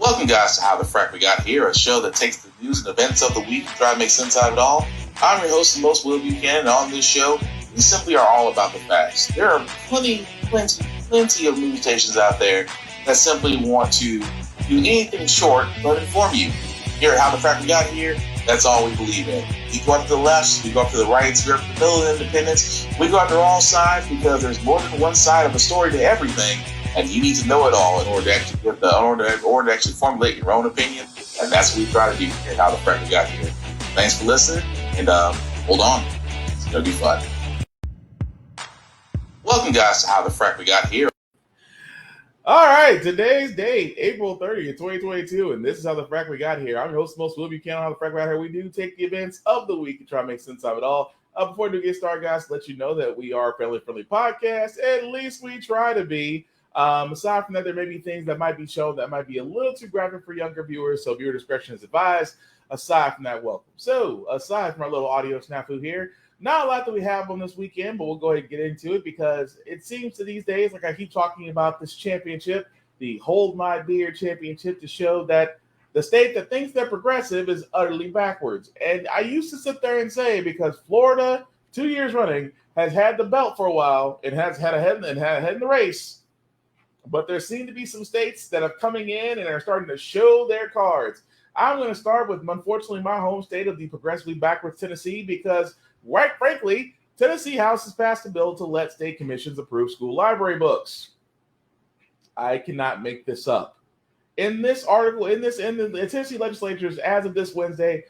Welcome, guys, to How the Frack We Got Here, a show that takes the news and events of the week and try to make sense out of it all. I'm your host, the most Will Buchanan, and on this show, we simply are all about the facts. There are plenty of news stations out there that simply want to do anything short but inform you. Here at How the Frack We Got Here, that's all we believe in. We go up to the left, we go up to the right, we go up to the middle of independence. We go after all sides because there's more than one side of a story to everything. And you need to know it all in order to actually formulate your own opinion. And that's what we try to do here at How the Frack We Got Here. Thanks for listening, and hold on. It's going to be fun. Welcome, guys, to How the Frack We Got Here. All right, today's date, April 30th, 2022, and this is How the Frack We Got Here. I'm your host, most Will Buchanan. How the Frack We Got Here. We do take the events of the week and try to make sense of it all. Before we get started, guys, let you know that we are a family-friendly podcast. At least we try to be. Aside from that, there may be things that might be shown that might be a little too graphic for younger viewers, so viewer discretion is advised. Aside from that, welcome. So, aside from our little audio snafu here, not a lot that we have on this weekend, but we'll go ahead and get into it because it seems to these days, like I keep talking about this championship, the Hold My Beer Championship, to show that the state that thinks they're progressive is utterly backwards. And I used to sit there and say, because Florida, 2 years running, has had the belt for a while and has had a head in the race. But there seem to be some states that are coming in and are starting to show their cards. I'm going to start with, unfortunately, my home state of the progressively backwards Tennessee because, quite frankly, Tennessee House has passed a bill to let state commissions approve school library books. I cannot make this up. In this article, in the Tennessee legislatures, as of this Wednesday,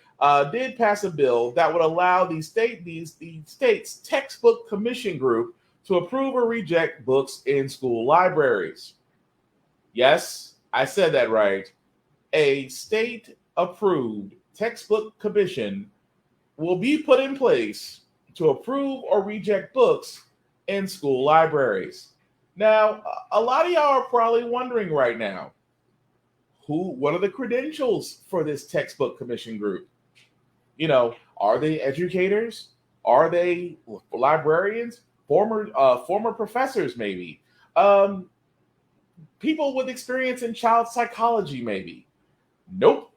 did pass a bill that would allow the state's textbook commission group to approve or reject books in school libraries. Yes, I said that right. A state-approved textbook commission will be put in place to approve or reject books in school libraries. Now, a lot of y'all are probably wondering right now, what are the credentials for this textbook commission group? You know, are they educators? Are they librarians? Former professors, maybe. People with experience in child psychology, maybe. Nope.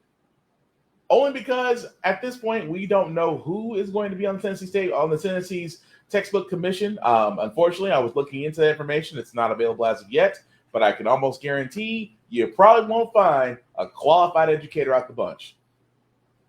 Only because at this point we don't know who is going to be on the Tennessee's textbook commission. Unfortunately, I was looking into that information. It's not available as of yet, but I can almost guarantee you probably won't find a qualified educator out the bunch.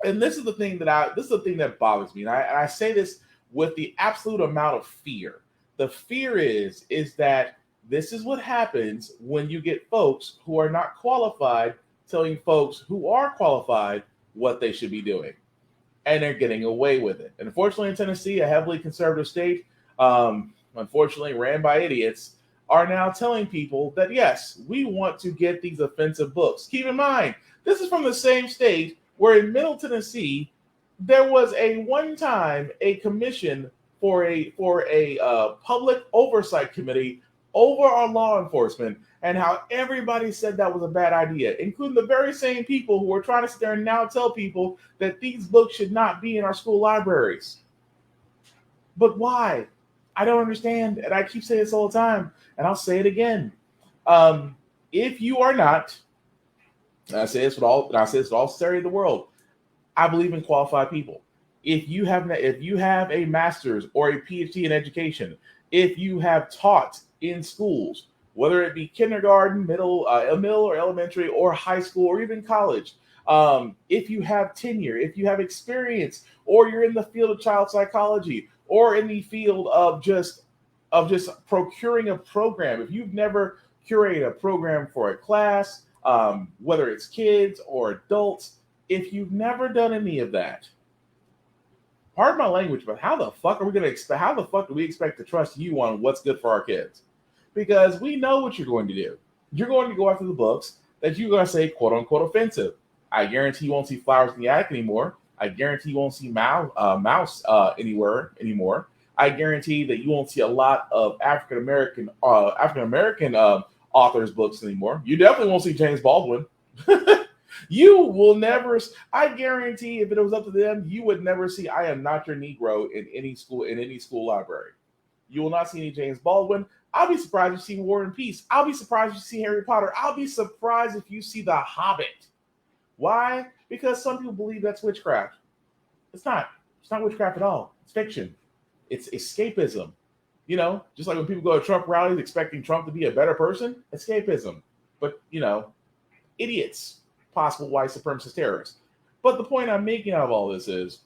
And this is the thing that bothers me. And I say this with the absolute amount of fear. The fear is that this is what happens when you get folks who are not qualified telling folks who are qualified what they should be doing. And they're getting away with it. And unfortunately, in Tennessee, a heavily conservative state, unfortunately ran by idiots, are now telling people that, yes, we want to get these offensive books. Keep in mind, this is from the same state where in Middle Tennessee, there was one time a commission for a public oversight committee over our law enforcement, and how everybody said that was a bad idea, including the very same people who are trying to sit there and now tell people that these books should not be in our school libraries. But why? I don't understand, and I keep saying this all the time, and I'll say it again. If you are not, and I say this with all sincerity in the world, I believe in qualified people. If you have a master's or a PhD in education, if you have taught in schools, whether it be kindergarten, middle or elementary, or high school, or even college, if you have tenure, if you have experience, or you're in the field of child psychology, or in the field of just procuring a program, if you've never curated a program for a class, whether it's kids or adults, if you've never done any of that, pardon my language, but how the fuck do we expect to trust you on what's good for our kids? Because we know what you're going to do. You're going to go after the books that you're going to say, quote unquote, offensive. I guarantee you won't see flowers in the attic anymore. I guarantee you won't see mouse anywhere anymore. I guarantee that you won't see a lot of African American authors' books anymore. You definitely won't see James Baldwin. You will never. I guarantee, if it was up to them, you would never see "I Am Not Your Negro" in any school library. You will not see any James Baldwin. I'll be surprised if you see War and Peace. I'll be surprised if you see Harry Potter. I'll be surprised if you see The Hobbit. Why? Because some people believe that's witchcraft. It's not. It's not witchcraft at all. It's fiction. It's escapism. You know, just like when people go to Trump rallies expecting Trump to be a better person, escapism. But, you know, idiots, possible white supremacist terrorists. But the point I'm making out of all this is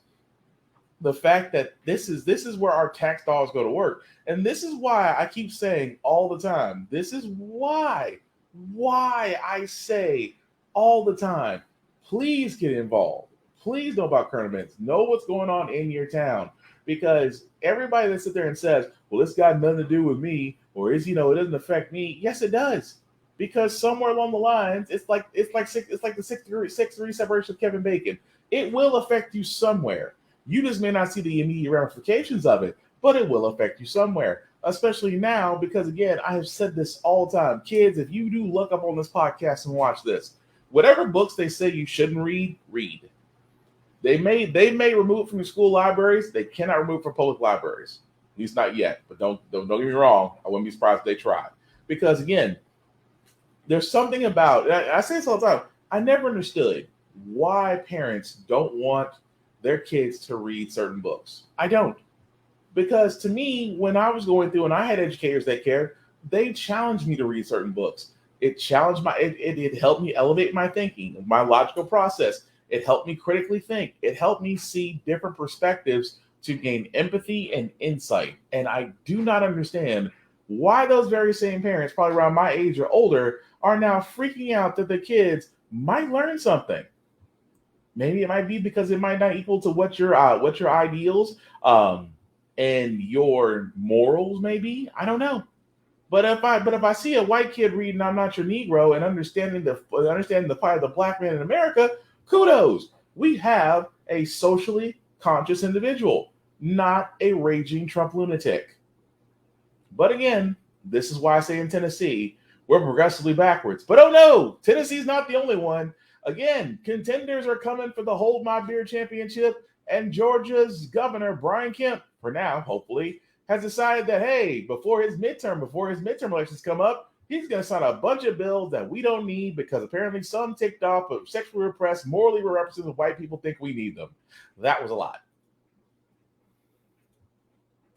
the fact that this is where our tax dollars go to work. And this is why I keep saying all the time, this is why I say all the time, please get involved. Please know about current events. Know what's going on in your town. Because everybody that sits there and says, well, this got nothing to do with me, or it doesn't affect me. Yes, it does. Because somewhere along the lines, it's like the 6'3" separation of Kevin Bacon. It will affect you somewhere. You just may not see the immediate ramifications of it, but it will affect you somewhere. Especially now, because again, I have said this all the time. Kids, if you do look up on this podcast and watch this, whatever books they say you shouldn't read, read. They may remove it from your school libraries. They cannot remove it from public libraries. At least not yet. But don't get me wrong. I wouldn't be surprised if they try. Because again, there's something about, I say this all the time, I never understood why parents don't want their kids to read certain books. I don't. Because to me, when I was going through and I had educators that cared, they challenged me to read certain books. It challenged it helped me elevate my thinking, my logical process. It helped me critically think. It helped me see different perspectives to gain empathy and insight. And I do not understand why those very same parents, probably around my age or older, are now freaking out that the kids might learn something. Maybe it might be because it might not equal to what your ideals and your morals may be. I don't know. But if I see a white kid reading "I'm Not Your Negro" and understanding the plight of the black man in America, kudos. We have a socially conscious individual, not a raging Trump lunatic. But again, this is why I say in Tennessee, we're progressively backwards. But oh no, Tennessee's not the only one. Again, contenders are coming for the Hold My Beer Championship, and Georgia's governor, Brian Kemp, for now, hopefully, has decided that, hey, before his midterm elections come up, he's going to sign a bunch of bills that we don't need because apparently some ticked off of sexually repressed, morally representative white people think we need them. That was a lot.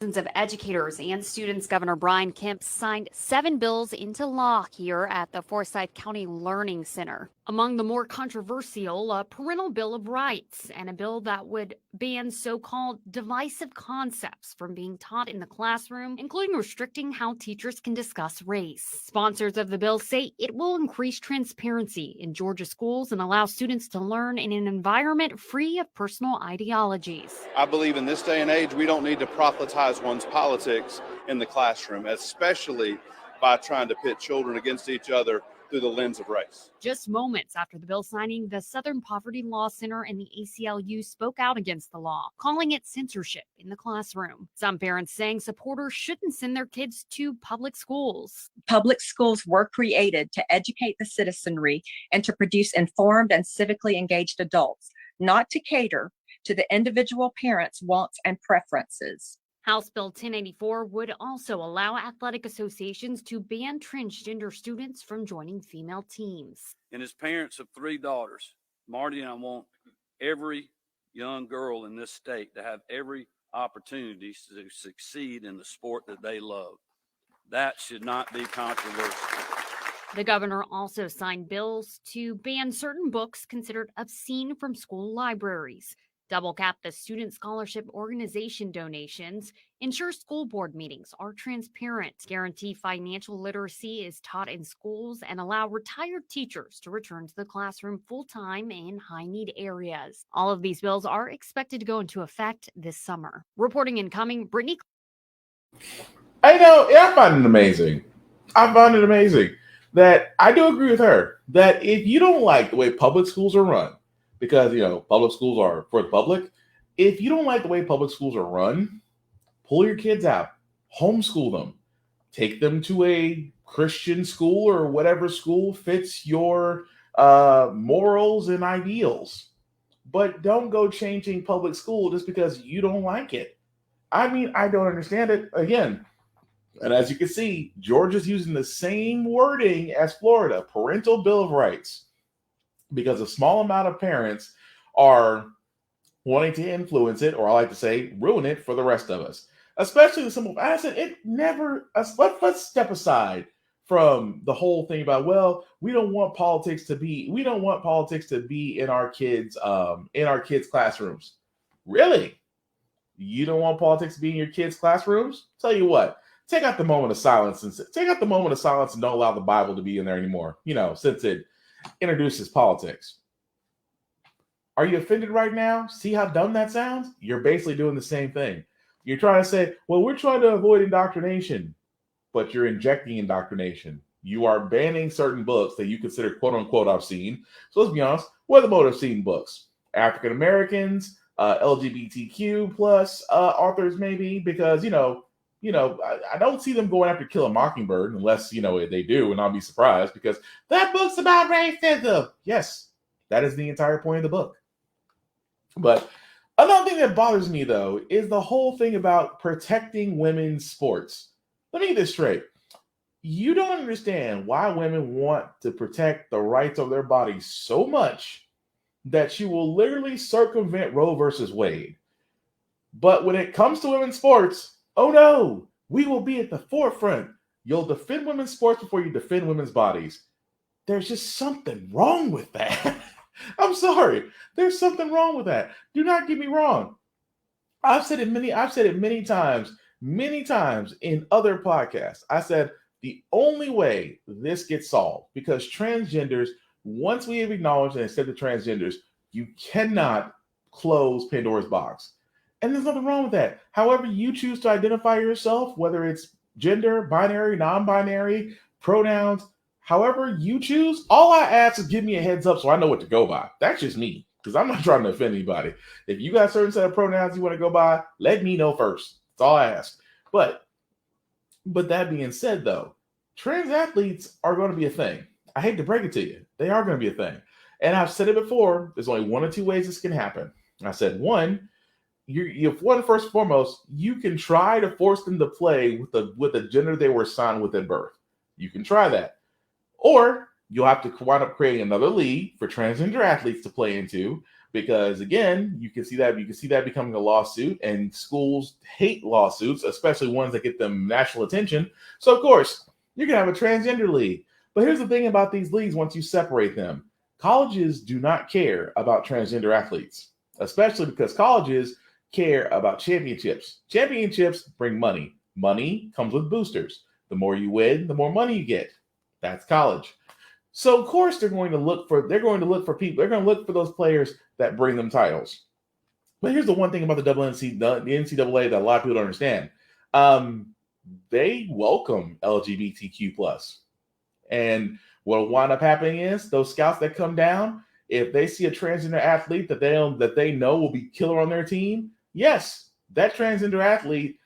Of educators and students, Governor Brian Kemp signed 7 bills into law here at the Forsyth County Learning Center. Among the more controversial, a parental bill of rights and a bill that would ban so-called divisive concepts from being taught in the classroom, including restricting how teachers can discuss race. Sponsors of the bill say it will increase transparency in Georgia schools and allow students to learn in an environment free of personal ideologies. I believe in this day and age, we don't need to proselytize one's politics in the classroom, especially by trying to pit children against each other through the lens of race. Just moments after the bill signing, the Southern Poverty Law Center and the ACLU spoke out against the law, calling it censorship in the classroom. Some parents saying supporters shouldn't send their kids to public schools. Public schools were created to educate the citizenry and to produce informed and civically engaged adults, not to cater to the individual parents' wants and preferences. House Bill 1084 would also allow athletic associations to ban transgender students from joining female teams. And as parents of 3 daughters, Marty and I want every young girl in this state to have every opportunity to succeed in the sport that they love. That should not be controversial. The governor also signed bills to ban certain books considered obscene from school libraries, double cap the Student Scholarship Organization donations, ensure school board meetings are transparent, guarantee financial literacy is taught in schools, and allow retired teachers to return to the classroom full-time in high-need areas. All of these bills are expected to go into effect this summer. Reporting incoming, Brittany. I find it amazing. That I do agree with her that if you don't like the way public schools are run, because, public schools are for the public. If you don't like the way public schools are run, pull your kids out, homeschool them, take them to a Christian school or whatever school fits your morals and ideals. But don't go changing public school just because you don't like it. I mean, I don't understand it. Again, And as you can see, Georgia's using the same wording as Florida, parental bill of rights, because a small amount of parents are wanting to influence it, or I like to say, ruin it for the rest of us. Especially the simple. I said it never. Let's step aside from the whole thing about, well, we don't want politics to be in our kids' classrooms. Really? You don't want politics to be in your kids' classrooms? Tell you what, take out the moment of silence and don't allow the Bible to be in there anymore. Since it introduces politics. Are you offended right now? See how dumb that sounds? You're basically doing the same thing. You're trying to say, well, we're trying to avoid indoctrination, but you're injecting indoctrination. You are banning certain books that you consider quote unquote obscene. So let's be honest, what are the most obscene books? African Americans, LGBTQ plus authors, maybe, because I don't see them going after Kill a Mockingbird unless they do, and I'll be surprised because that book's about racism. Yes, that is the entire point of the book. But another thing that bothers me, though, is the whole thing about protecting women's sports. Let me get this straight. You don't understand why women want to protect the rights of their bodies so much that you will literally circumvent Roe versus Wade. But when it comes to women's sports, oh no, we will be at the forefront. You'll defend women's sports before you defend women's bodies. There's just something wrong with that. I'm sorry. There's something wrong with that. Do not get me wrong. I've said it many times in other podcasts. I said the only way this gets solved, because transgenders, once we have acknowledged and accepted transgenders, you cannot close Pandora's box. And there's nothing wrong with that. However you choose to identify yourself, whether it's gender, binary, non-binary, pronouns, however you choose, all I ask is give me a heads up so I know what to go by. That's just me, because I'm not trying to offend anybody. If you got a certain set of pronouns you want to go by, let me know first. That's all I ask. But that being said, though, trans athletes are going to be a thing. I hate to break it to you. They are going to be a thing. And I've said it before, there's only one or two ways this can happen. I said, one, first and foremost, you can try to force them to play with the gender they were assigned with at birth. You can try that. Or you'll have to wind up creating another league for transgender athletes to play into, because again, you can see that becoming a lawsuit, and schools hate lawsuits, especially ones that get them national attention. So of course, you're gonna have a transgender league. But here's the thing about these leagues: once you separate them, colleges do not care about transgender athletes, especially because colleges care about championships. Championships bring money. Money comes with boosters. The more you win, the more money you get. That's college. So of course they're going to look for those players that bring them titles. But here's the one thing about the NCAA that a lot of people don't understand. They welcome LGBTQ plus. And what will wind up happening is those scouts that come down, if they see a transgender athlete that they know will be killer on their team, yes, that transgender athlete,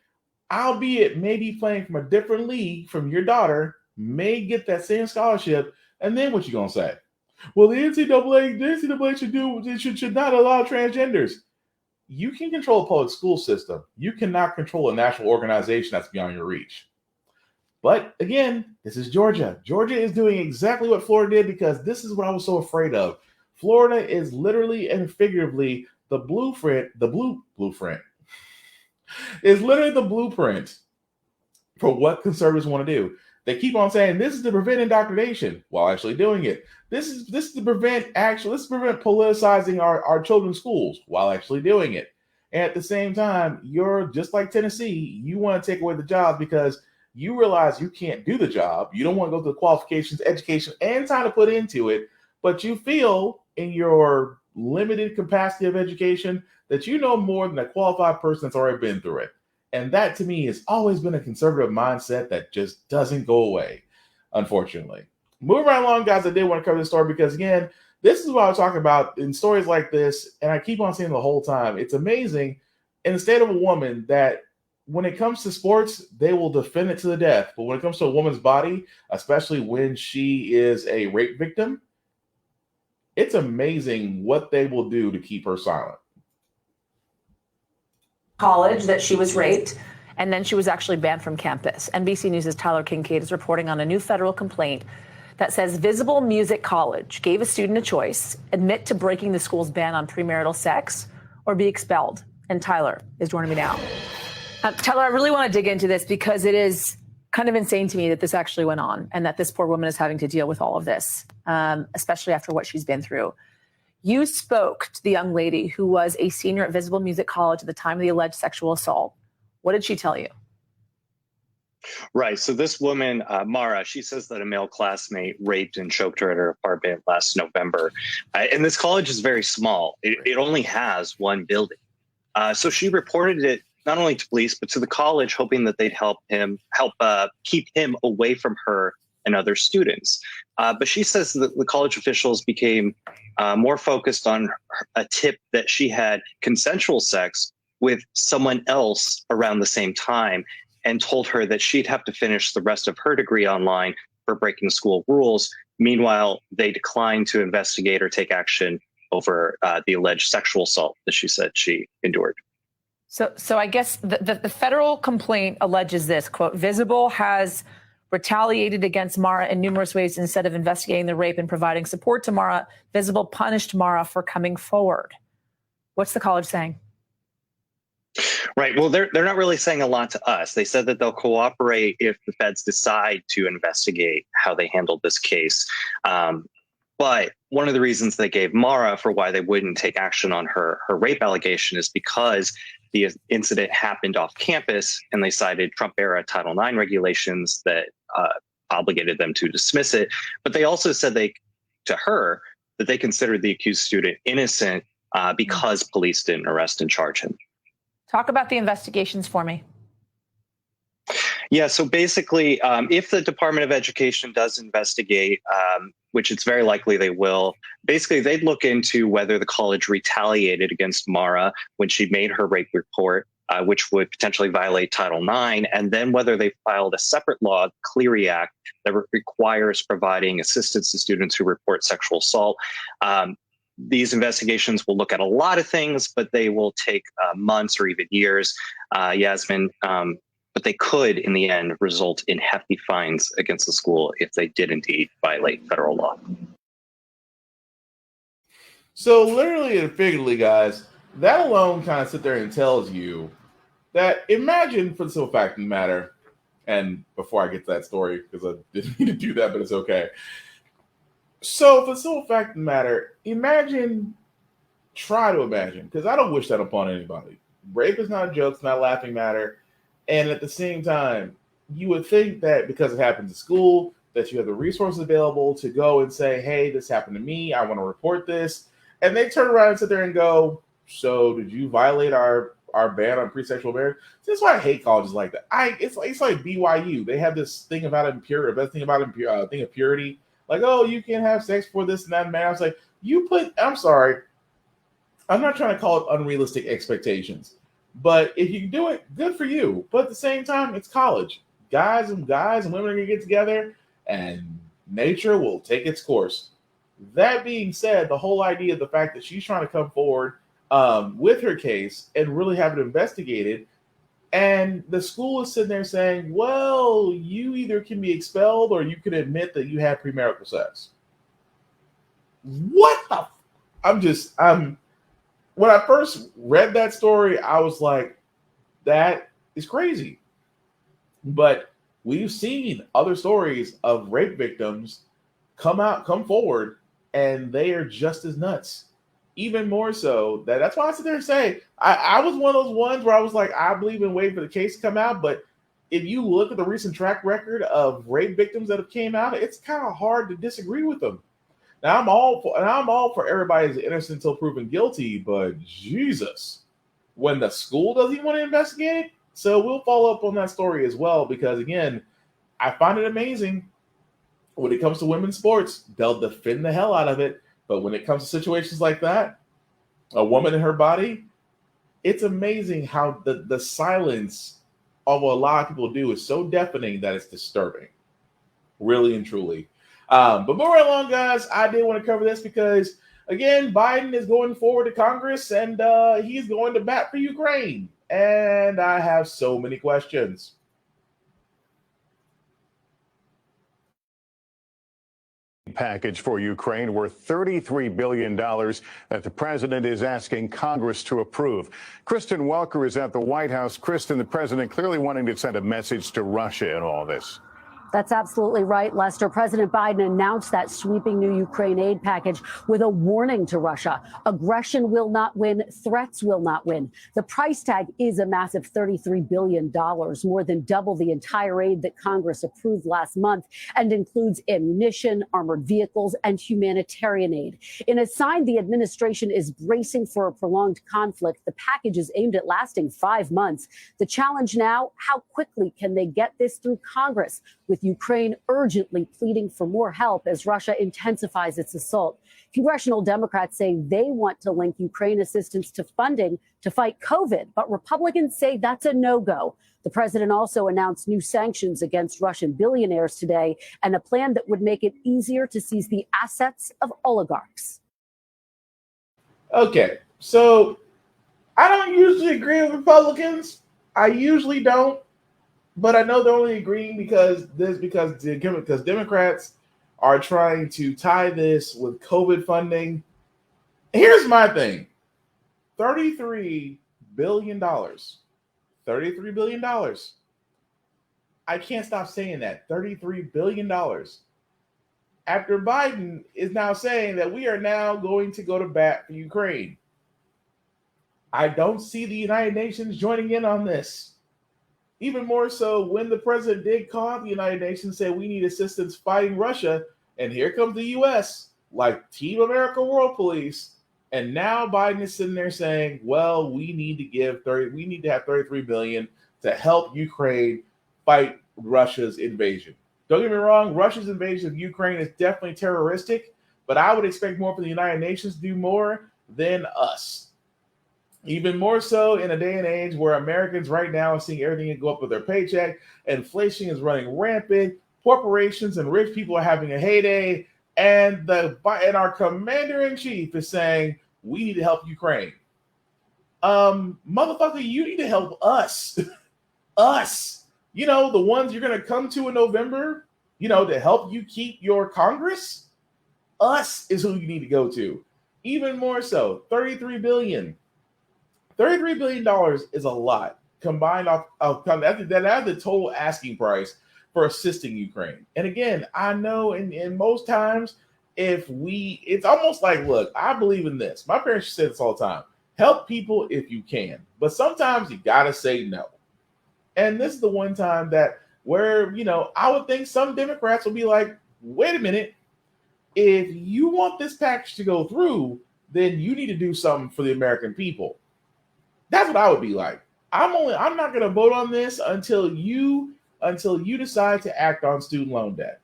albeit maybe playing from a different league from your daughter, may get that same scholarship. And then what you gonna say? Well, the NCAA should not allow transgenders. You can control a public school system. You cannot control a national organization that's beyond your reach. But again, this is Georgia. Georgia is doing exactly what Florida did, because this is what I was so afraid of. Florida is literally and figuratively the blueprint is literally the blueprint for what conservatives want to do. They keep on saying this is to prevent indoctrination while actually doing it. This is to prevent politicizing our children's schools while actually doing it. And at the same time, you're just like Tennessee. You want to take away the job because you realize you can't do the job. You don't want to go through the qualifications, education, and time to put into it. But you feel in your limited capacity of education that you know more than a qualified person that's already been through it. And that, to me, has always been a conservative mindset that just doesn't go away, unfortunately. Moving right along, guys, I did want to cover this story because, again, this is what I was talking about in stories like this, and I keep on saying the whole time. It's amazing in the state of a woman that when it comes to sports, they will defend it to the death. But when it comes to a woman's body, especially when she is a rape victim, it's amazing what they will do to keep her silent. College that she was raped, and then she was actually banned from campus. NBC News' Tyler Kincaid is reporting on a new federal complaint that says Visible Music College gave a student a choice: admit to breaking the school's ban on premarital sex or be expelled. And Tyler is joining me now. Tyler, I really want to dig into this because it is kind of insane to me that this actually went on and that this poor woman is having to deal with all of this, especially after what she's been through. You spoke to the young lady who was a senior at Visible Music College at the time of the alleged sexual assault. What did she tell you? Right. So this woman, Mara, she says that a male classmate raped and choked her at her apartment last November. And this college is very small. It only has one building. So she reported it not only to police, but to the college, hoping that they'd help keep him away from her and other students. But she says that the college officials became more focused on a tip that she had consensual sex with someone else around the same time, and told her that she'd have to finish the rest of her degree online for breaking school rules. Meanwhile, they declined to investigate or take action over the alleged sexual assault that she said she endured. So I guess the federal complaint alleges this, quote, Visible has retaliated against Mara in numerous ways. Instead of investigating the rape and providing support to Mara, Visible punished Mara for coming forward. What's the college saying? Right. Well, they're not really saying a lot to us. They said that they'll cooperate if the feds decide to investigate how they handled this case. But one of the reasons they gave Mara for why they wouldn't take action on her rape allegation is because the incident happened off campus, and they cited Trump-era Title IX regulations that obligated them to dismiss it. But they also said to her that they considered the accused student innocent because police didn't arrest and charge him. Talk about the investigations for me. Yeah, so basically, if the Department of Education does investigate, which it's very likely they will, basically they'd look into whether the college retaliated against Mara when she made her rape report, which would potentially violate Title IX, and then whether they filed a separate law, Clery Act, that requires providing assistance to students who report sexual assault. These investigations will look at a lot of things, but they will take months or even years, Yasmin. But they could, in the end, result in hefty fines against the school if they did indeed violate federal law. So literally and figuratively, guys, that alone kind of sit there and tells you that imagine, for the simple fact of the matter, and before I get to that story, because I didn't mean to do that, but it's okay. So for the simple fact of the matter, try to imagine, because I don't wish that upon anybody. Rape is not a joke, it's not a laughing matter. And at the same time, you would think that because it happens at school, that you have the resources available to go and say, hey, this happened to me, I want to report this. And they turn around and sit there and go, so did you violate our ban on pre-sexual marriage? That's why I hate colleges like that. It's like BYU. They have this thing about thing of purity. Like, oh, you can't have sex for this and that, man. I was like, I'm sorry. I'm not trying to call it unrealistic expectations. But if you can do it, good for you. But at the same time, it's college. Guys and women are going to get together, and nature will take its course. That being said, the whole idea of the fact that she's trying to come forward with her case and really have it investigated, and the school is sitting there saying, well, you either can be expelled or you can admit that you had premarital sex. What the? When I first read that story, I was like, that is crazy. But we've seen other stories of rape victims come forward, and they are just as nuts. Even more so. That's why I sit there and say, I was one of those ones where I was like, I believe in waiting for the case to come out. But if you look at the recent track record of rape victims that have came out, it's kind of hard to disagree with them. Now I'm all for everybody's innocent until proven guilty, but Jesus, when the school doesn't even want to investigate it. So we'll follow up on that story as well, because again, I find it amazing when it comes to women's sports, they'll defend the hell out of it. But when it comes to situations like that, a woman in her body, it's amazing how the silence of what a lot of people do is so deafening that it's disturbing, really and truly. But moving along, guys, I did want to cover this because, again, Biden is going forward to Congress, and he's going to bat for Ukraine. And I have so many questions. Package for Ukraine worth $33 billion that the president is asking Congress to approve. Kristen Welker is at the White House. Kristen, the president clearly wanting to send a message to Russia in all this. That's absolutely right, Lester. President Biden announced that sweeping new Ukraine aid package with a warning to Russia. Aggression will not win. Threats will not win. The price tag is a massive $33 billion, more than double the entire aid that Congress approved last month, and includes ammunition, armored vehicles, and humanitarian aid. In a sign the administration is bracing for a prolonged conflict, the package is aimed at lasting 5 months. The challenge now, how quickly can they get this through Congress, with Ukraine urgently pleading for more help as Russia intensifies its assault. Congressional Democrats say they want to link Ukraine assistance to funding to fight COVID, but Republicans say that's a no-go. The president also announced new sanctions against Russian billionaires today and a plan that would make it easier to seize the assets of oligarchs. Okay, so I don't usually agree with Republicans. I usually don't. But I know they're only agreeing because Democrats are trying to tie this with COVID funding. Here's my thing. $33 billion. $33 billion. I can't stop saying that. $33 billion. After Biden is now saying that we are now going to go to bat for Ukraine. I don't see the United Nations joining in on this. Even more so when the president did call out the United Nations and say we need assistance fighting Russia, and here comes the U.S. like Team America World Police, and now Biden is sitting there saying, well, we need to have $33 billion to help Ukraine fight Russia's invasion. Don't get me wrong, Russia's invasion of Ukraine is definitely terroristic, but I would expect more for the United Nations to do more than us. Even more so in a day and age where Americans right now are seeing everything go up with their paycheck. Inflation is running rampant. Corporations and rich people are having a heyday. And our commander-in-chief is saying, we need to help Ukraine. Motherfucker, you need to help us. Us. You know, the ones you're going to come to in November, you know, to help you keep your Congress. Us is who you need to go to. Even more so, $33 billion. $33 billion is a lot combined off that's the total asking price for assisting Ukraine. And again, I know in most times, it's almost like, look, I believe in this. My parents say this all the time. Help people if you can. But sometimes you got to say no. And this is the one time that where, you know, I would think some Democrats will be like, wait a minute. If you want this package to go through, then you need to do something for the American people. That's what I would be like. I'm not going to vote on this until you decide to act on student loan debt.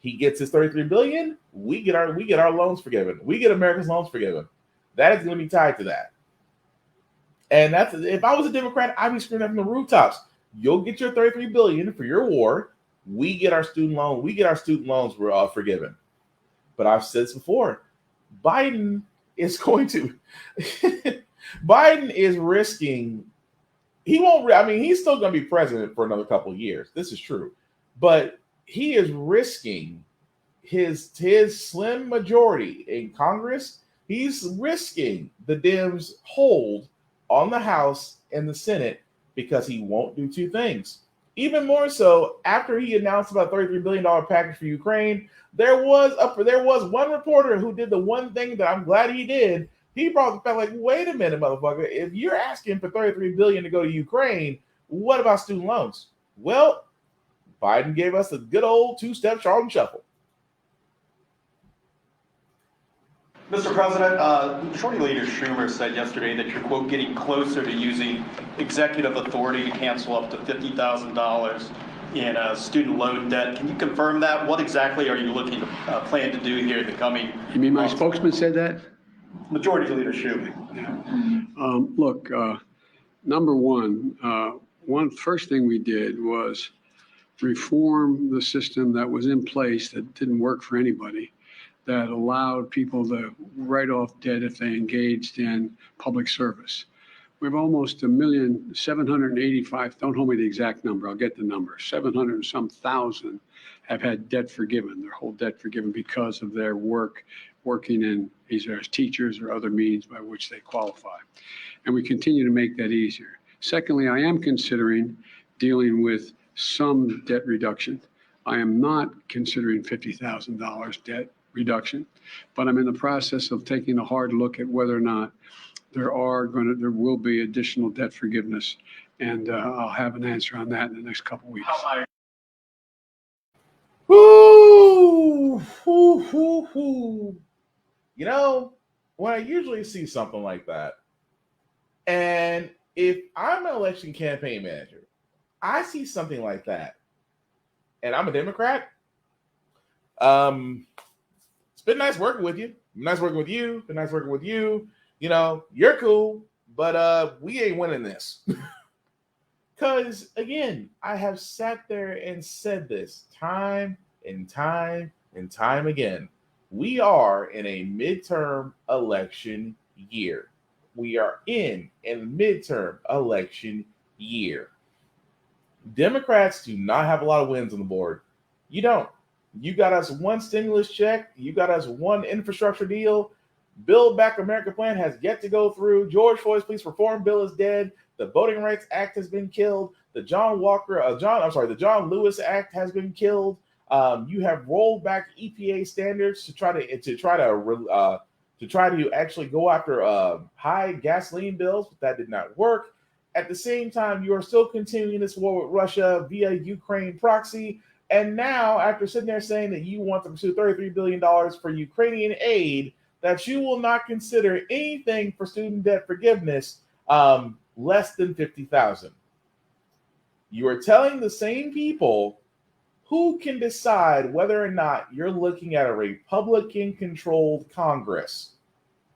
He gets his $33 billion. We get our loans forgiven. We get America's loans forgiven. That is going to be tied to that. And that's, if I was a Democrat, I'd be screaming up from the rooftops. You'll get your $33 billion for your war. We get our student loans forgiven. But I've said this before. Biden is going to. Biden is risking. He's still going to be president for another couple of years. This is true. But he is risking his slim majority in Congress. He's risking the Dems' hold on the House and the Senate because he won't do two things. Even more so, after he announced about $33 billion package for Ukraine, there was one reporter who did the one thing that I'm glad he did. He brought the fact like, wait a minute, motherfucker. If you're asking for $33 billion to go to Ukraine, what about student loans? Well, Biden gave us a good old two-step Charlton shuffle. Mr. President, Majority Leader Schumer said yesterday that you're, quote, getting closer to using executive authority to cancel up to $50,000 in student loan debt. Can you confirm that? What exactly are you looking to plan to do here in the coming You mean my spokesman said that? Majority Leader Schumer. Look, number one, first thing we did was reform the system that was in place that didn't work for anybody, that allowed people to write off debt if they engaged in public service. We have almost 1,785,000. Don't hold me to the exact number. I'll get the number. 700 and some thousand have had debt forgiven, their whole debt forgiven because of their working in either as teachers or other means by which they qualify. And we continue to make that easier. Secondly, I am considering dealing with some debt reduction. I am not considering $50,000 debt reduction, but I'm in the process of taking a hard look at whether or not there will be additional debt forgiveness, and I'll have an answer on that in the next couple of weeks. Woo! Woo, woo, woo. You know, when I usually see something like that, and if I'm an election campaign manager, I see something like that, and I'm a Democrat, it's been nice working with you. Nice working with you. Been nice working with you. You know, you're cool, but we ain't winning this. Because, again, I have sat there and said this time and time and time again. We are in a midterm election year. We are in a midterm election year. Democrats do not have a lot of wins on the board. You don't. You got us one stimulus check. You got us one infrastructure deal. Build Back America plan has yet to go through. George Floyd's police reform bill is dead. The Voting Rights Act has been killed. The John Lewis Act has been killed. You have rolled back EPA standards to try to actually go after high gasoline bills, but that did not work. At the same time, you are still continuing this war with Russia via Ukraine proxy. And now, after sitting there saying that you want to pursue $33 billion for Ukrainian aid, that you will not consider anything for student debt forgiveness less than $50,000. You are telling the same people who can decide whether or not you're looking at a Republican-controlled Congress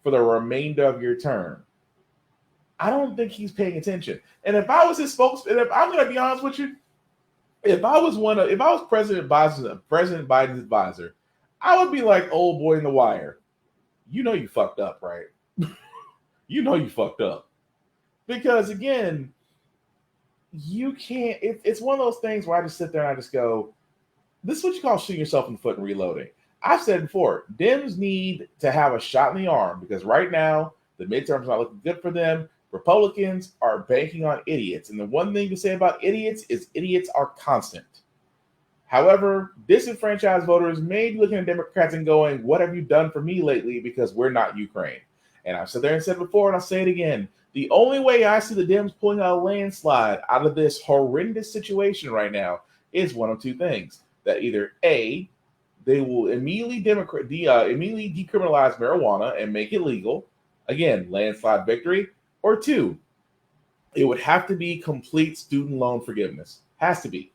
for the remainder of your term. I don't think he's paying attention. And if I was his spokesman, if I'm going to be honest with you, if I was President Biden's advisor, I would be like old boy in The Wire. You know you fucked up, right? You know you fucked up. Because again, you can't, it's one of those things where I just sit there and I just go, this is what you call shooting yourself in the foot and reloading. I've said before, Dems need to have a shot in the arm because right now, the midterms are not looking good for them. Republicans are banking on idiots. And the one thing to say about idiots is idiots are constant. However, disenfranchised voters may be looking at Democrats and going, what have you done for me lately? Because we're not Ukraine. And I've said there and said before, and I'll say it again. The only way I see the Dems pulling out a landslide out of this horrendous situation right now is one of two things. That either A, they will immediately decriminalize marijuana and make it legal. Again, landslide victory. Or two, it would have to be complete student loan forgiveness. Has to be.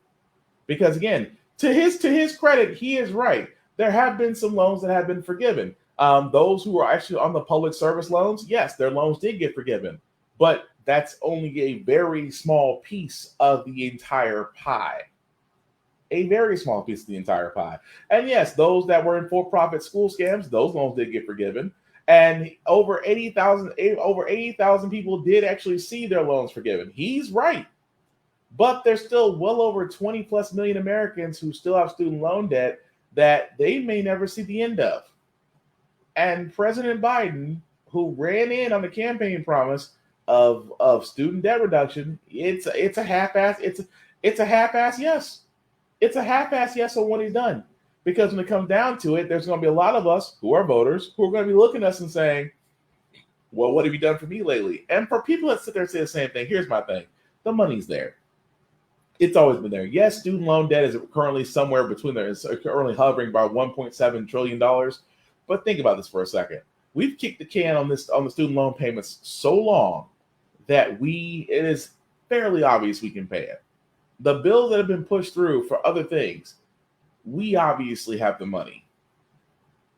Because again, to his credit, he is right. There have been some loans that have been forgiven. Those who are actually on the public service loans, yes, their loans did get forgiven. But that's only a very small piece of the entire pie. A very small piece of the entire pie. And yes, those that were in for-profit school scams, those loans did get forgiven. And over 80,000 people did actually see their loans forgiven. He's right. But there's still well over 20 plus million Americans who still have student loan debt that they may never see the end of. And President Biden, who ran in on the campaign promise of student debt reduction, it's a half-ass yes. It's a half-ass yes on what he's done. Because when it comes down to it, there's going to be a lot of us who are voters who are going to be looking at us and saying, well, what have you done for me lately? And for people that sit there and say the same thing, here's my thing. The money's there. It's always been there. Yes, student loan debt is currently somewhere between there. It's currently hovering by $1.7 trillion. But think about this for a second. We've kicked the can on the student loan payments so long that it is fairly obvious we can pay it. The bills that have been pushed through for other things, we obviously have the money.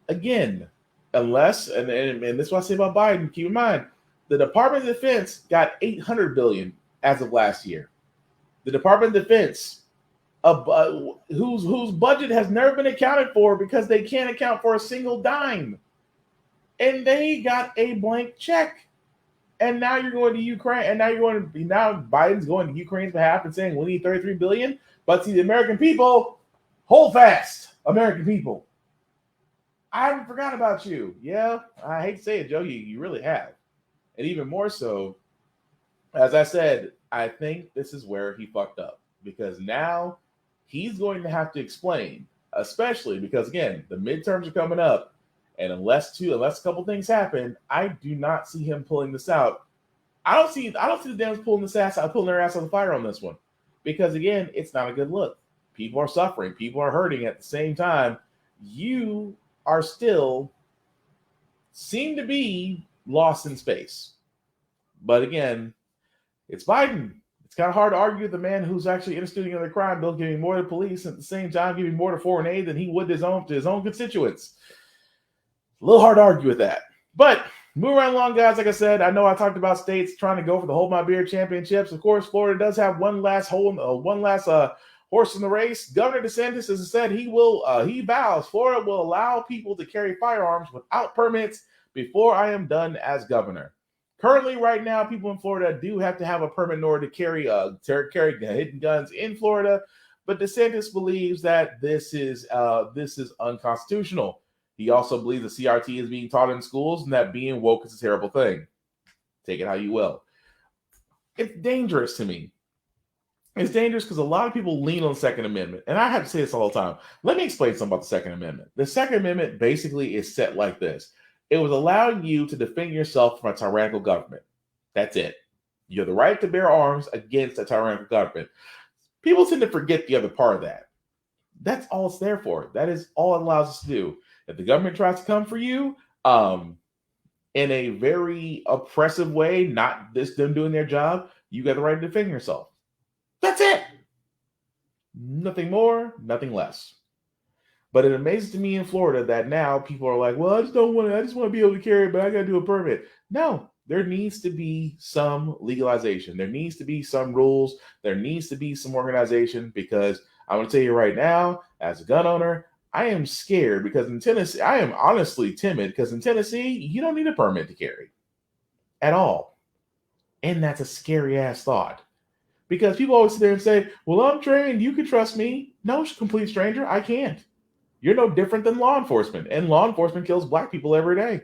Again, unless, and this is what I say about Biden, keep in mind, the Department of Defense got $800 billion as of last year. The Department of Defense, whose budget has never been accounted for because they can't account for a single dime. And they got a blank check. And now you're going to Ukraine, and now Biden's going to Ukraine's behalf and saying we need $33 billion. But see, the American people, hold fast, American people. I haven't forgotten about you. Yeah, I hate to say it, Joe, you really have. And even more so, as I said, I think this is where he fucked up, because now he's going to have to explain, especially because, again, the midterms are coming up. And unless a couple things happen, I do not see him pulling this out. I don't see the Dems pulling their ass on the fire on this one, because again, it's not a good look. People are suffering, people are hurting at the same time. You are still seem to be lost in space. But again, it's Biden. It's kind of hard to argue with the man who's actually instituting another crime bill, giving more to police, and at the same time giving more to foreign aid than he would to his own constituents. A little hard to argue with that. But moving right along, guys. Like I said, I know I talked about states trying to go for the Hold My Beer championships. Of course, Florida does have one last horse in the race. Governor DeSantis, as I said, he vows Florida will allow people to carry firearms without permits before I am done as governor. Currently, right now, people in Florida do have to have a permit in order to carry hidden guns in Florida. But DeSantis believes that this is unconstitutional. He also believes the CRT is being taught in schools and that being woke is a terrible thing. Take it how you will. It's dangerous to me. It's dangerous because a lot of people lean on the Second Amendment. And I have to say this all the time. Let me explain something about the Second Amendment. The Second Amendment basically is set like this. It was allowing you to defend yourself from a tyrannical government. That's it. You have the right to bear arms against a tyrannical government. People tend to forget the other part of that. That's all it's there for. That is all it allows us to do. If the government tries to come for you in a very oppressive way, not this them doing their job, you got the right to defend yourself. That's it. Nothing more, nothing less. But it amazes me in Florida that now people are like, well, I just want to be able to carry it, but I got to do a permit. No, there needs to be some legalization. There needs to be some rules. There needs to be some organization, because I'm going to tell you right now, as a gun owner, I am scared because in Tennessee, I am honestly timid because in Tennessee, you don't need a permit to carry at all. And that's a scary ass thought, because people always sit there and say, well, I'm trained. You can trust me. No, complete stranger. I can't. You're no different than law enforcement, and law enforcement kills black people every day.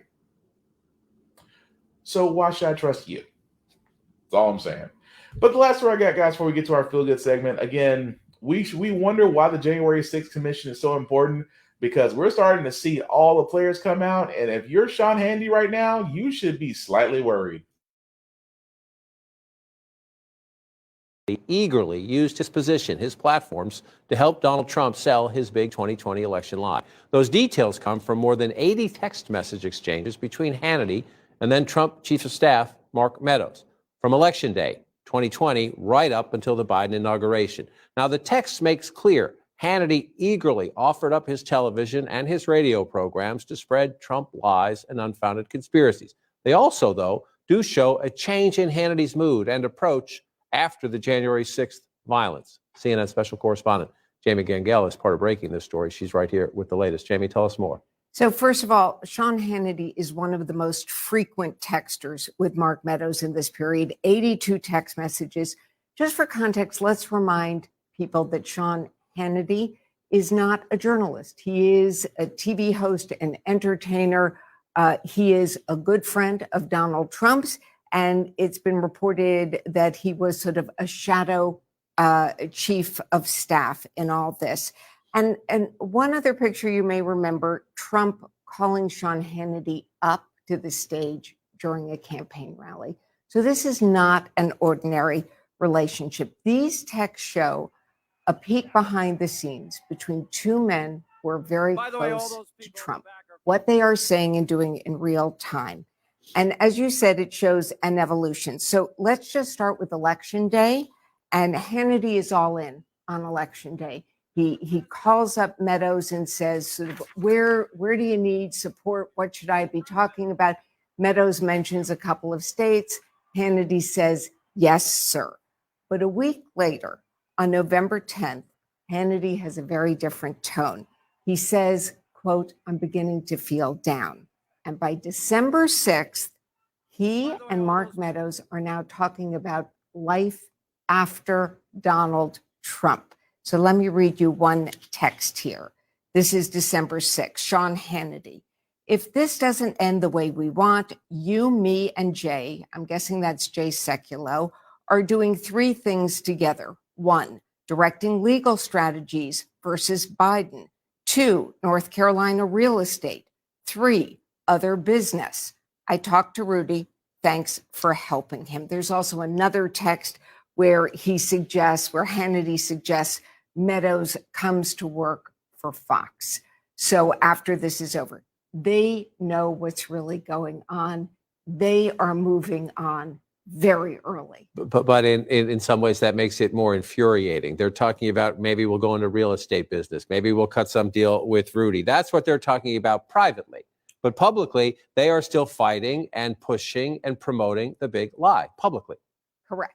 So why should I trust you? That's all I'm saying. But the last story I got, guys, before we get to our feel good segment, again, we wonder why the January 6th commission is so important, because we're starting to see all the players come out. And if you're Sean Hannity right now, you should be slightly worried. He eagerly used his position, his platforms, to help Donald Trump sell his big 2020 election lie. Those details come from more than 80 text message exchanges between Hannity and then Trump Chief of Staff Mark Meadows from Election Day 2020 right up until the Biden inauguration. Now, the text makes clear Hannity eagerly offered up his television and his radio programs to spread Trump lies and unfounded conspiracies. They also, though, do show a change in Hannity's mood and approach after the January 6th violence. CNN special correspondent Jamie Gangel is part of breaking this story. She's right here with the latest. Jamie, tell us more. So first of all, Sean Hannity is one of the most frequent texters with Mark Meadows in this period, 82 text messages. Just for context, let's remind people that Sean Hannity is not a journalist. He is a TV host and entertainer. He is a good friend of Donald Trump's, and it's been reported that he was sort of a shadow chief of staff in all this. And one other picture you may remember, Trump calling Sean Hannity up to the stage during a campaign rally. So this is not an ordinary relationship. These texts show a peek behind the scenes between two men who are very close to Trump, what they are saying and doing in real time. And as you said, it shows an evolution. So let's just start with Election Day. And Hannity is all in on Election Day. He calls up Meadows and says, sort of, where do you need support? What should I be talking about? Meadows mentions a couple of states. Hannity says, yes, sir. But a week later, on November 10th, Hannity has a very different tone. He says, quote, I'm beginning to feel down. And by December 6th, He and Mark Meadows are now talking about life after Donald Trump. So let me read you one text here. This is December 6th. Sean Hannity. If this doesn't end the way we want, you, me, and Jay, I'm guessing that's Jay Sekulow, are doing three things together. 1, directing legal strategies versus Biden. 2, North Carolina real estate. 3, other business. I talked to Rudy. Thanks for helping him. There's also another text where Hannity suggests Meadows comes to work for Fox. So after this is over, they know what's really going on. They are moving on very early. But in some ways that makes it more infuriating. They're talking about maybe we'll go into real estate business. Maybe we'll cut some deal with Rudy. That's what they're talking about privately. But publicly, they are still fighting and pushing and promoting the big lie publicly. Correct.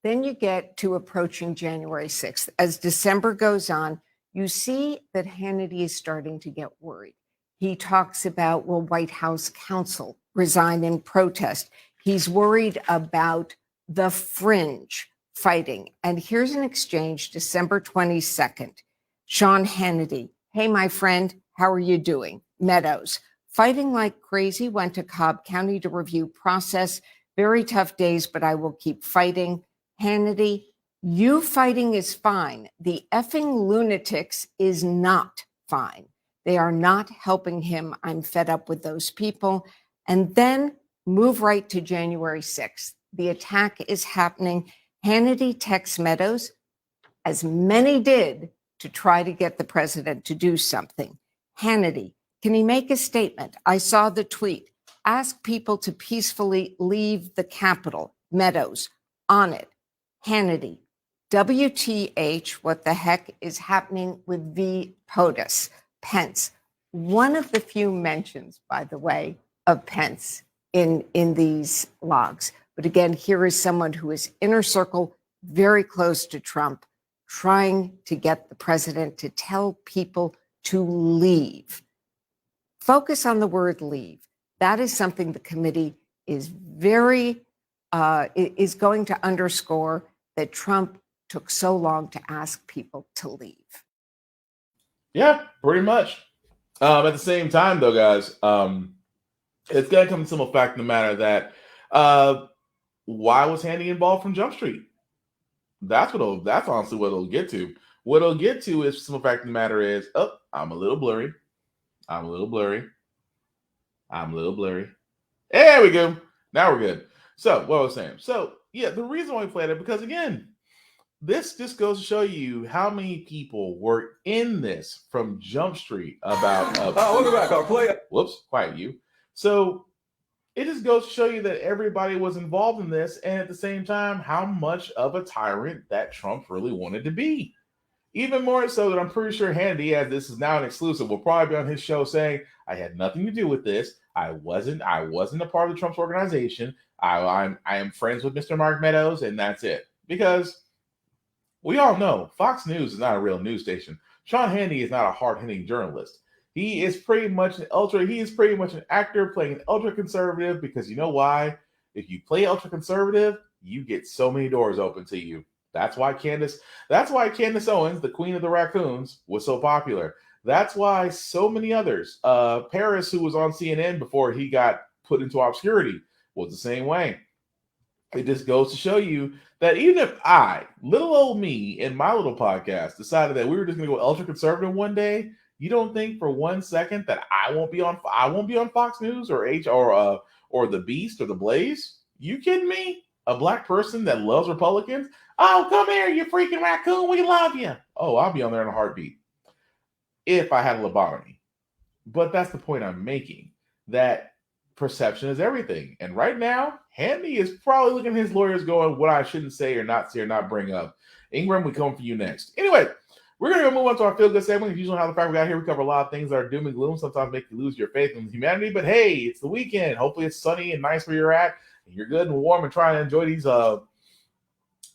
Then you get to approaching January 6th. As December goes on, you see that Hannity is starting to get worried. He talks about, will White House counsel resign in protest? He's worried about the fringe fighting. And here's an exchange, December 22nd. Sean Hannity, hey, my friend, how are you doing? Meadows, fighting like crazy, went to Cobb County to review process. Very tough days, but I will keep fighting. Hannity, you fighting is fine. The effing lunatics is not fine. They are not helping him. I'm fed up with those people. And then move right to January 6th. The attack is happening. Hannity texts Meadows, as many did, to try to get the president to do something. Hannity, can he make a statement? I saw the tweet. Ask people to peacefully leave the Capitol. Meadows, on it. Hannity, WTH, what the heck is happening with V. POTUS? Pence, one of the few mentions, by the way, of Pence in these logs. But again, here is someone who is inner circle, very close to Trump, trying to get the president to tell people to leave. Focus on the word leave. That is something the committee is is going to underscore, that Trump took so long to ask people to leave. Yeah, pretty much. At the same time, though, guys, it's going to come to simple fact of the matter that why was Hannity involved from Jump Street? That's honestly what it'll get to. What it'll get to is simple fact of the matter is, I'm a little blurry. There we go. Now we're good. So what I was saying. So yeah, the reason why we played it, because again, this just goes to show you how many people were in this from Jump Street about. Welcome back, our player. Whoops, quiet you. So it just goes to show you that everybody was involved in this, and at the same time, how much of a tyrant that Trump really wanted to be. Even more so that I'm pretty sure Hannity, as this is now an exclusive, will probably be on his show saying, I had nothing to do with this. I wasn't a part of the Trump's organization. I am friends with Mr. Mark Meadows, and that's it. Because we all know Fox News is not a real news station. Sean Hannity is not a hard-hitting journalist. He is pretty much an actor playing an ultra-conservative, because you know why? If you play ultra-conservative, you get so many doors open to you. That's why Candace Owens, the queen of the raccoons, was so popular. That's why so many others, Paris, who was on CNN before he got put into obscurity, was the same way. It just goes to show you that even if I, little old me, in my little podcast, decided that we were just going to go ultra conservative one day, you don't think for 1 second that I won't be on Fox News or the Beast or the Blaze? You kidding me? A black person that loves Republicans? Oh, come here, you freaking raccoon. We love you. Oh, I'll be on there in a heartbeat if I had a lobotomy. But that's the point I'm making, that perception is everything. And right now, Hannity is probably looking at his lawyers going, what I shouldn't say or not bring up. Ingram, we come for you next. Anyway, we're going to move on to our Feel Good segment. If you don't know how the fact we got here, we cover a lot of things that are doom and gloom, sometimes make you lose your faith in humanity. But hey, it's the weekend. Hopefully it's sunny and nice where you're at, and you're good and warm and trying to enjoy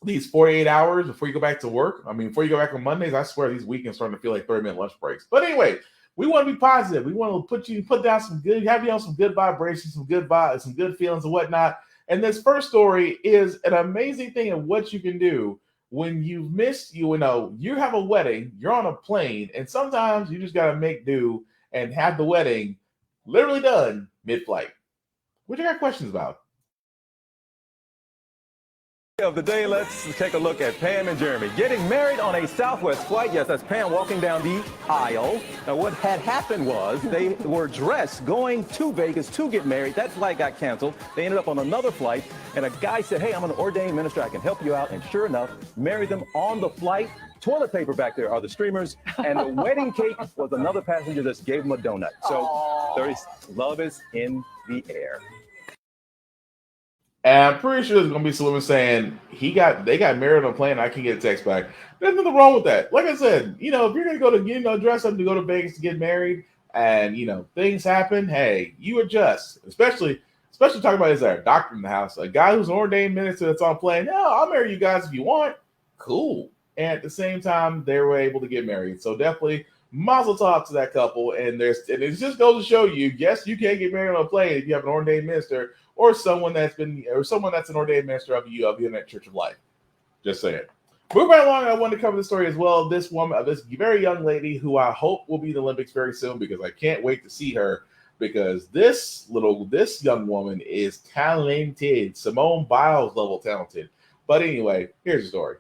these 48 hours before you go back to work. I mean, before you go back on Mondays, I swear these weekends starting to feel like 30-minute lunch breaks. But anyway, We want to be positive. We want to put down some good, have you on some good vibrations, some good vibes, some good feelings and whatnot. And this first story is an amazing thing of what you can do when you've missed, you have a wedding, you're on a plane, and sometimes you just got to make do and have the wedding literally done mid-flight. What you got questions about? Of the day, let's take a look at Pam and Jeremy getting married on a Southwest flight. Yes, that's Pam walking down the aisle. Now, what had happened was they were dressed going to Vegas to get married. That flight got canceled. They ended up on another flight, and a guy said, hey, I'm an ordained minister. I can help you out. And sure enough, married them on the flight. Toilet paper back there are the streamers, and the wedding cake was another passenger that gave them a donut. So love is in the air. And I'm pretty sure there's gonna be some women saying they got married on a plane. I can get a text back. There's nothing wrong with that. Like I said, if you're gonna go to dress up to go to Vegas to get married, and things happen, hey, you adjust. Especially talking about is there a doctor in the house, a guy who's an ordained minister that's on plane. No, I'll marry you guys if you want. Cool. And at the same time, they were able to get married. So definitely mazel tov to that couple. And it just goes to show you, yes, you can get married on a plane if you have an ordained minister. Or someone that's an ordained minister of the Internet Church of Life. Just saying. Moving right along, I wanted to cover the story as well. This very young lady who I hope will be in the Olympics very soon, because I can't wait to see her, because this young woman is talented, Simone Biles level talented. But anyway, here's the story.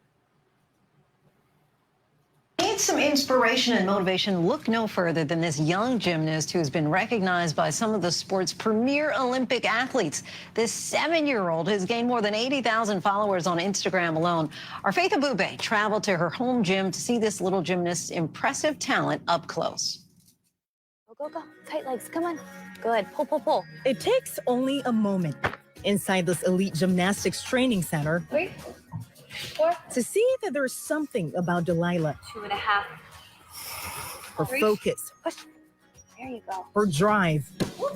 Need some inspiration and motivation? Look no further than this young gymnast who's been recognized by some of the sport's premier Olympic athletes. This 7-year-old has gained more than 80,000 followers on Instagram alone. Our Faith Abube traveled to her home gym to see this little gymnast's impressive talent up close. Go, go, go. Tight legs. Come on. Good. Pull, pull, pull. It takes only a moment inside this elite gymnastics training center. 3, 4. To see that there's something about Delilah. 2.5. Her 3. focus. Push. There you go. Her drive.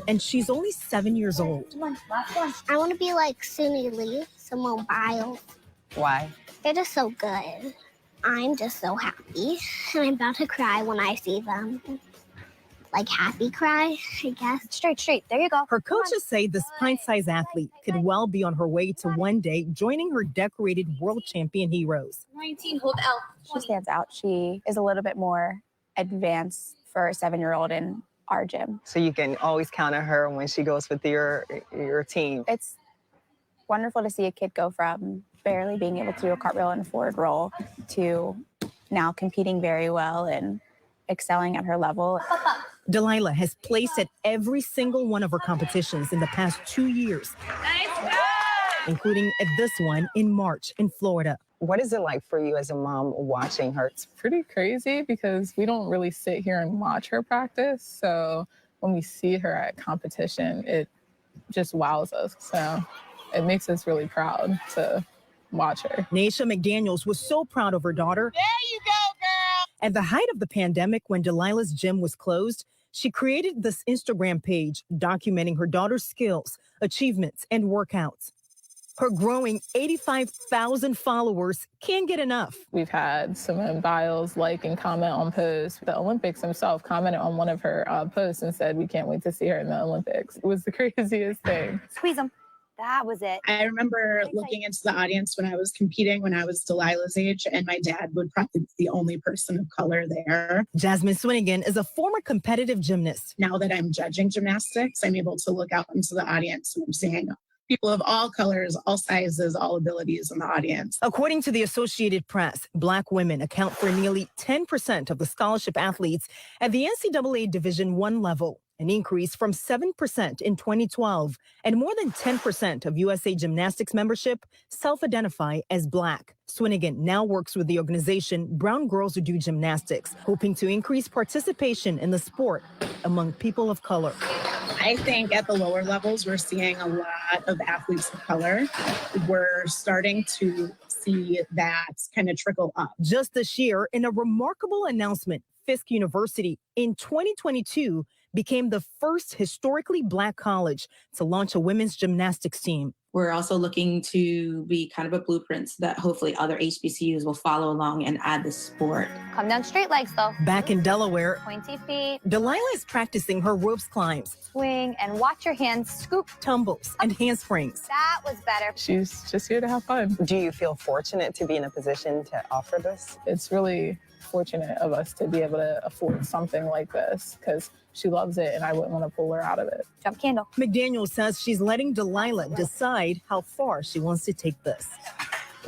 And she's only 7 years old. Come on, last one. I want to be like Suni Lee, Simone Biles. Why? They're just so good. I'm just so happy. And I'm about to cry when I see them. Like happy cry, I guess. Straight. There you go. Her coaches say this pint-sized athlete could well be on her way to one day joining her decorated world champion heroes. 19, hold L. She stands out. She is a little bit more advanced for a 7-year-old in our gym. So you can always count on her when she goes with your team. It's wonderful to see a kid go from barely being able to do a cartwheel and a forward roll to now competing very well and excelling at her level. Delilah has placed at every single one of her competitions in the past 2 years, including at this one in March in Florida. What is it like for you as a mom watching her? It's pretty crazy because we don't really sit here and watch her practice. So when we see her at competition, it just wows us. So it makes us really proud to watch her. Naisha McDaniels was so proud of her daughter. There you go, girl. At the height of the pandemic, when Delilah's gym was closed, she created this Instagram page documenting her daughter's skills, achievements, and workouts. Her growing 85,000 followers can't get enough. We've had Simone Biles like and comment on posts. The Olympics himself commented on one of her posts and said, we can't wait to see her in the Olympics. It was the craziest thing. Squeeze them. That was it. I remember looking into the audience when I was competing, when I was Delilah's age, and my dad would probably be the only person of color there. Jasmine Swinigan is a former competitive gymnast. Now that I'm judging gymnastics, I'm able to look out into the audience and I'm seeing people of all colors, all sizes, all abilities in the audience. According to the Associated Press, Black women account for nearly 10% of the scholarship athletes at the NCAA Division I level, an increase from 7% in 2012, and more than 10% of USA Gymnastics membership self-identify as Black. Swinigan now works with the organization Brown Girls Who Do Gymnastics, hoping to increase participation in the sport among people of color. I think at the lower levels, we're seeing a lot of athletes of color. We're starting to see that kind of trickle up. Just this year, in a remarkable announcement, Fisk University in 2022 became the first historically Black college to launch a women's gymnastics team. We're also looking to be kind of a blueprint so that hopefully other HBCUs will follow along and add the sport. Come down straight legs though. Back in Delaware, Pointy feet. Delilah is practicing her ropes climbs, Swing and watch your hands scoop. tumbles, and handsprings. That was better. She's just here to have fun. Do you feel fortunate to be in a position to offer this? It's really fortunate of us to be able to afford something like this because she loves it and I wouldn't want to pull her out of it. Jump candle. McDaniel says she's letting Delilah decide how far she wants to take this.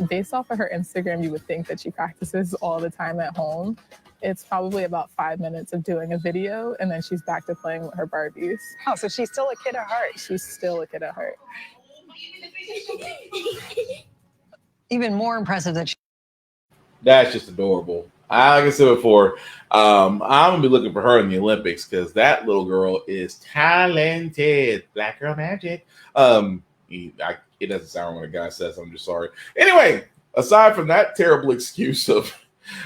Based off of her Instagram, you would think that she practices all the time at home. It's probably about 5 minutes of doing a video and then she's back to playing with her Barbies. Oh, so she's still a kid at heart. She's still a kid at heart. Even more impressive that That's just adorable. Like I said before, I'm gonna be looking for her in the Olympics because that little girl is talented. Black girl magic. It doesn't sound when a guy says. I'm just sorry. Anyway, aside from that terrible excuse of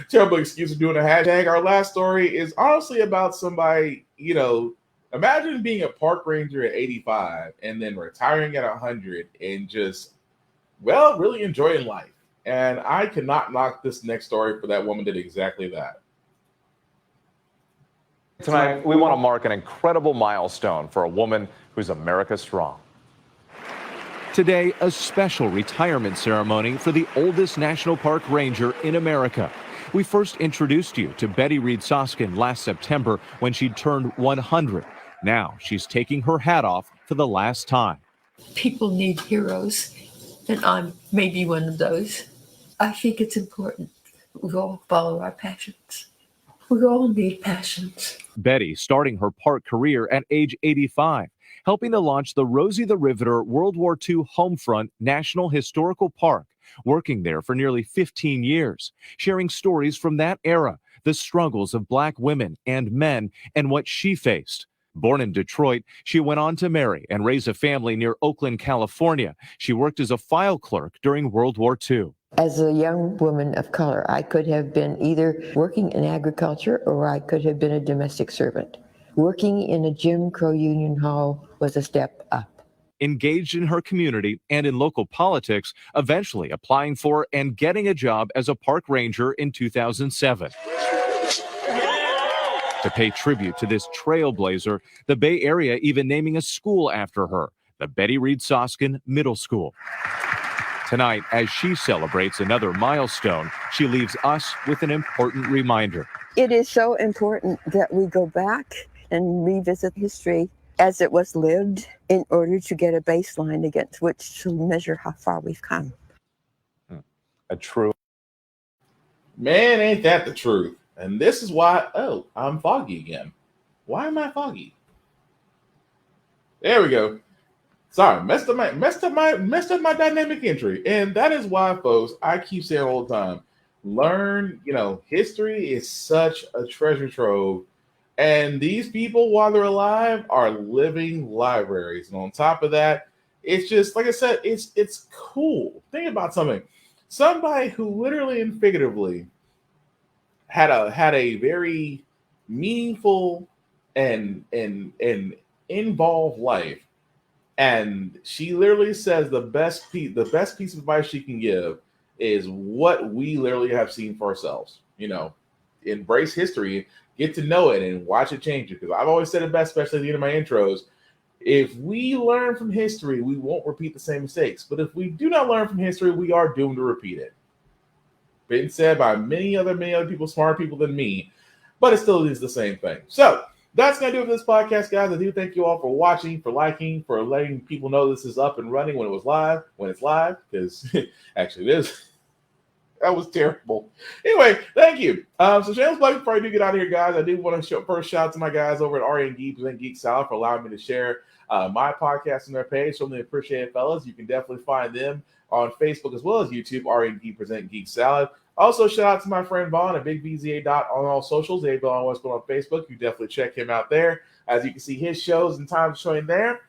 doing a hashtag, our last story is honestly about somebody. Imagine being a park ranger at 85 and then retiring at 100 and just really enjoying life. And I cannot knock this next story for that woman did exactly that. Tonight, we want to mark an incredible milestone for a woman who's America strong. Today, a special retirement ceremony for the oldest national park ranger in America. We first introduced you to Betty Reidskin last September when she turned 100. Now she's taking her hat off for the last time. People need heroes, and I'm maybe one of those. I think it's important we all follow our passions. We all need passions. Betty starting her park career at age 85, helping to launch the Rosie the Riveter World War II Homefront National Historical Park, working there for nearly 15 years, sharing stories from that era, the struggles of Black women and men, and what she faced. Born in Detroit, she went on to marry and raise a family near Oakland, California. She worked as a file clerk during World War II. As a young woman of color, I could have been either working in agriculture or I could have been a domestic servant. Working in a Jim Crow union hall was a step up. Engaged in her community and in local politics, eventually applying for and getting a job as a park ranger in 2007. To pay tribute to this trailblazer, the Bay Area even naming a school after her, the Betty Reidskin Middle School. Tonight, as she celebrates another milestone, she leaves us with an important reminder. It is so important that we go back and revisit history as it was lived in order to get a baseline against which to measure how far we've come. A true. Man, ain't that the truth? And this is why, I'm foggy again. Why am I foggy? There we go. Sorry, messed up my dynamic entry. And that is why, folks, I keep saying all the time, learn, history is such a treasure trove. And these people, while they're alive, are living libraries. And on top of that, it's just, like I said, it's cool. Think about something. Somebody who literally and figuratively had a very meaningful and involved life. And she literally says the best piece of advice she can give is what we literally have seen for ourselves. Embrace history, get to know it, and watch it change. Because I've always said it best, especially at the end of my intros. If we learn from history, we won't repeat the same mistakes. But if we do not learn from history, we are doomed to repeat it. Been said by many other people, smarter people than me, but it still is the same thing. So that's going to do it for this podcast, guys. I do thank you all for watching, for liking, for letting people know this is up and running when it's live, because actually it is. That was terrible. Anyway, thank you. So shameless plug before I do get out of here, guys. I do want to first shout out to my guys over at R&D Present Geek Salad for allowing me to share my podcast on their page. Certainly appreciate it, fellas. You can definitely find them on Facebook as well as YouTube, R&D Present Geek Salad. Also, shout out to my friend Vaughn at Big VZA on all socials. They've on what's going on Facebook. You definitely check him out there. As you can see, his shows and times showing there.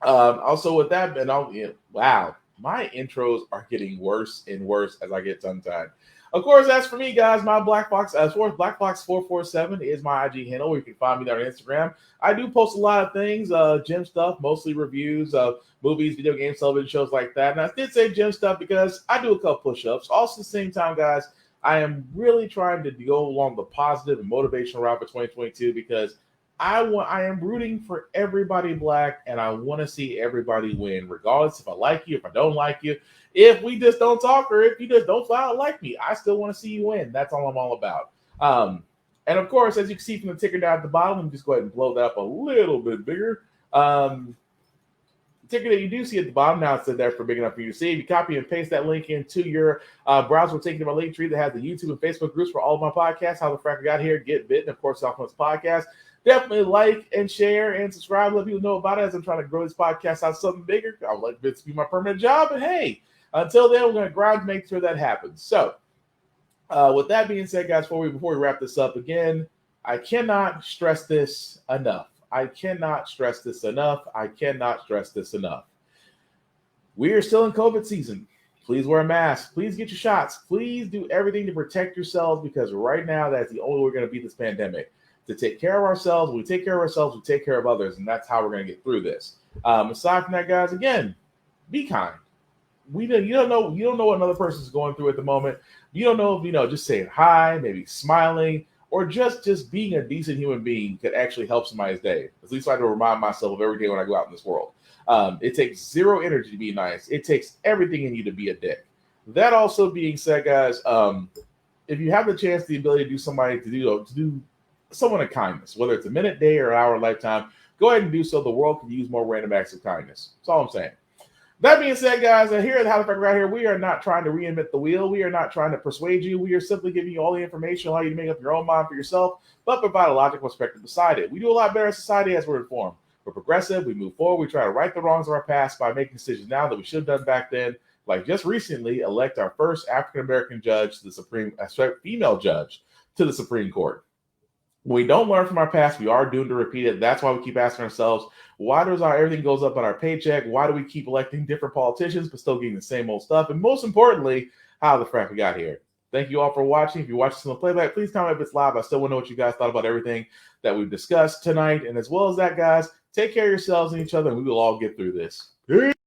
Also, with that, wow, my intros are getting worse and worse as I get tongue-tied. Of course, as for me, guys, my Black Fox, BlackFox447 is my IG handle, where you can find me there on Instagram. I do post a lot of things, gym stuff, mostly reviews of movies, video games, television shows like that. And I did say gym stuff because I do a couple push-ups. Also, at the same time, guys, I am really trying to go along the positive and motivational route for 2022 because I am rooting for everybody Black, and I want to see everybody win, regardless if I like you, if I don't like you, if we just don't talk, or if you just don't flat out like me. I still want to see you win. That's all I'm all about. And of course, as you can see from the ticker down at the bottom, let me just go ahead and blow that up a little bit bigger. The ticker that you do see at the bottom now, it's there for big enough for you to see. If you copy and paste that link into your browser, we'll take you to my link tree that has the YouTube and Facebook groups for all of my podcasts, How the Frack Got Here, Get Bit, and of course, Southwest Podcast. Definitely like and share and subscribe. Let people know about it as I'm trying to grow this podcast out something bigger. I would like this to be my permanent job. And hey, until then, we're going to grind to make sure that happens. So, with that being said, guys, before we wrap this up again, I cannot stress this enough. I cannot stress this enough. We are still in COVID season. Please wear a mask. Please get your shots. Please do everything to protect yourselves, because right now, that's the only way we're going to beat this pandemic. To take care of ourselves, we take care of ourselves, we take care of others, and that's how we're going to get through this. Aside from that, guys, again, be kind. You don't know what another person's going through at the moment. You don't know if, just saying hi, maybe smiling, or just being a decent human being could actually help somebody's day. At least I have to remind myself of every day when I go out in this world. It takes zero energy to be nice. It takes everything in you to be a dick. That also being said, guys, if you have the chance, the ability to do someone a kindness, whether it's a minute, day, or hour, lifetime, go ahead and do so. The world could use more random acts of kindness. That's all I'm saying. That being said, guys, here at How the Frack right here, we are not trying to reinvent the wheel. We are not trying to persuade you. We are simply giving you all the information, allow you to make up your own mind for yourself, but provide a logical perspective beside it. We do a lot better in society as we're informed. We're progressive. We move forward. We try to right the wrongs of our past by making decisions now that we should have done back then. Like just recently, elect our first African-American judge to the female judge to the Supreme Court. When we don't learn from our past, we are doomed to repeat it. That's why we keep asking ourselves, why does everything goes up on our paycheck? Why do we keep electing different politicians but still getting the same old stuff? And most importantly, how the frack we got here. Thank you all for watching. If you watch this on the playback, please comment if it's live. I still want to know what you guys thought about everything that we've discussed tonight. And as well as that, guys, take care of yourselves and each other, and we will all get through this.